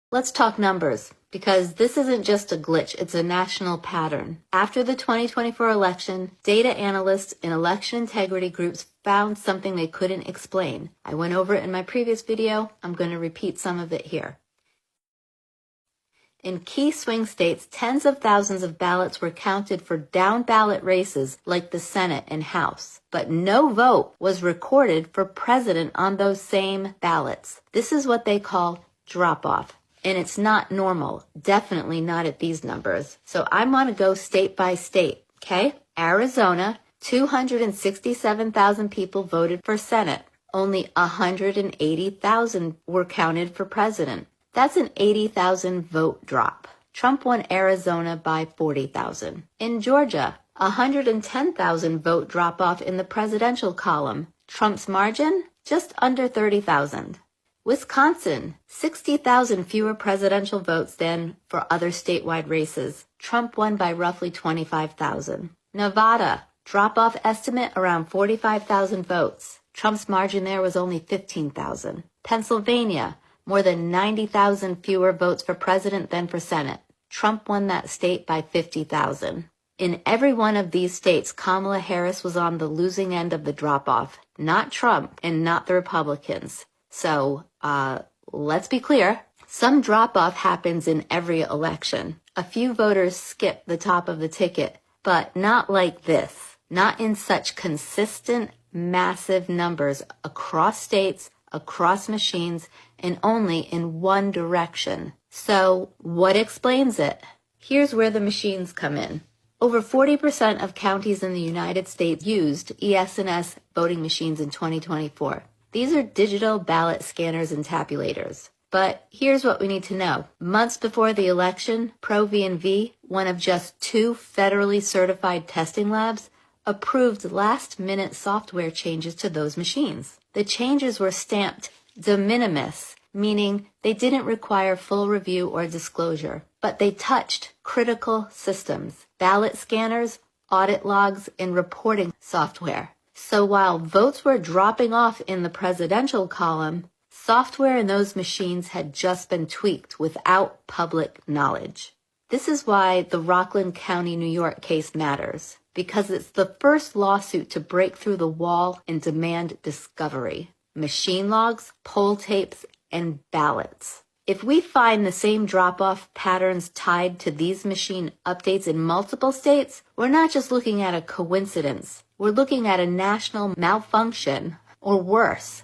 Let's talk numbers, because this isn't just a glitch, it's a national pattern. After the 2024 election, data analysts in election integrity groups found something they couldn't explain. I went over it in my previous video. I'm going to repeat some of it here. In key swing states, tens of thousands of ballots were counted for down-ballot races like the Senate and House, but no vote was recorded for president on those same ballots. This is what they call drop-off. And it's not normal, definitely not at these numbers. So I'm going to go state by state, okay? Arizona, 267,000 people voted for Senate. Only 180,000 were counted for president. That's an 80,000 vote drop. Trump won Arizona by 40,000. In Georgia, 110,000 vote drop off in the presidential column. Trump's margin? Just under 30,000. Wisconsin, 60,000 fewer presidential votes than for other statewide races. Trump won by roughly 25,000. Nevada, drop-off estimate around 45,000 votes. Trump's margin there was only 15,000. Pennsylvania, more than 90,000 fewer votes for president than for Senate. Trump won that state by 50,000. In every one of these states, Kamala Harris was on the losing end of the drop-off, not Trump and not the Republicans. So, let's be clear. Some drop-off happens in every election. A few voters skip the top of the ticket, but not like this. Not in such consistent, massive numbers across states, across machines, and only in one direction. So, what explains it? Here's where the machines come in. Over 40% of counties in the United States used ES&S voting machines in 2024. These are digital ballot scanners and tabulators. But here's what we need to know. Months before the election, ProV&V, one of just 2 federally certified testing labs, approved last-minute software changes to those machines. The changes were stamped de minimis, meaning they didn't require full review or disclosure, but they touched critical systems, ballot scanners, audit logs, and reporting software. So while votes were dropping off in the presidential column, software in those machines had just been tweaked without public knowledge. This is why the Rockland County, New York case matters, because it's the first lawsuit to break through the wall and demand discovery. Machine logs, poll tapes, and ballots. If we find the same drop-off patterns tied to these machine updates in multiple states, we're not just looking at a coincidence. We're looking at a national malfunction, or worse.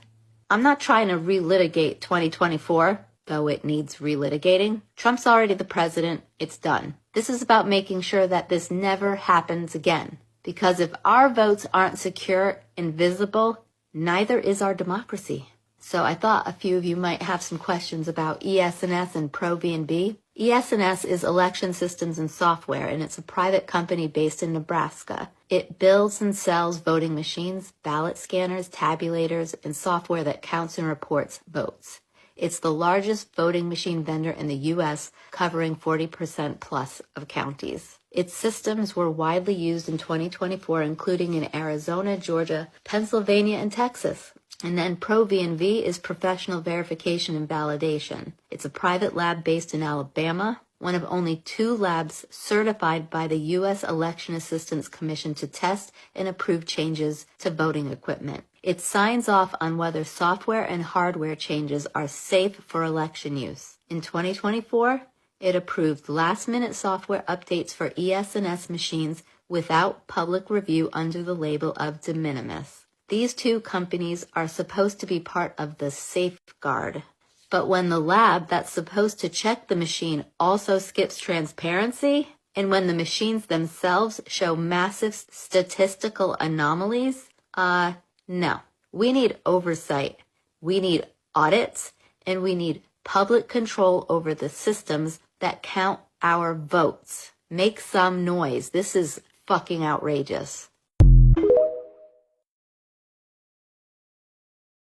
I'm not trying to relitigate 2024, though it needs relitigating. Trump's already the president. It's done. This is about making sure that this never happens again. Because if our votes aren't secure and visible, neither is our democracy. So I thought a few of you might have some questions about ES&S and ProV&V. ES&S is Election Systems and Software, and it's a private company based in Nebraska. It builds and sells voting machines, ballot scanners, tabulators, and software that counts and reports votes. It's the largest voting machine vendor in the U.S., covering 40% plus of counties. Its systems were widely used in 2024, including in Arizona, Georgia, Pennsylvania, and Texas. And then ProV&V is Professional Verification and Validation. It's a private lab based in Alabama, one of only 2 labs certified by the U.S. Election Assistance Commission to test and approve changes to voting equipment. It signs off on whether software and hardware changes are safe for election use. In 2024, it approved last-minute software updates for ES&S machines without public review under the label of de minimis. These 2 companies are supposed to be part of the safeguard. But when the lab that's supposed to check the machine also skips transparency, and when the machines themselves show massive statistical anomalies, no. We need oversight. We need audits, and we need public control over the systems that count our votes. Make some noise. This is fucking outrageous.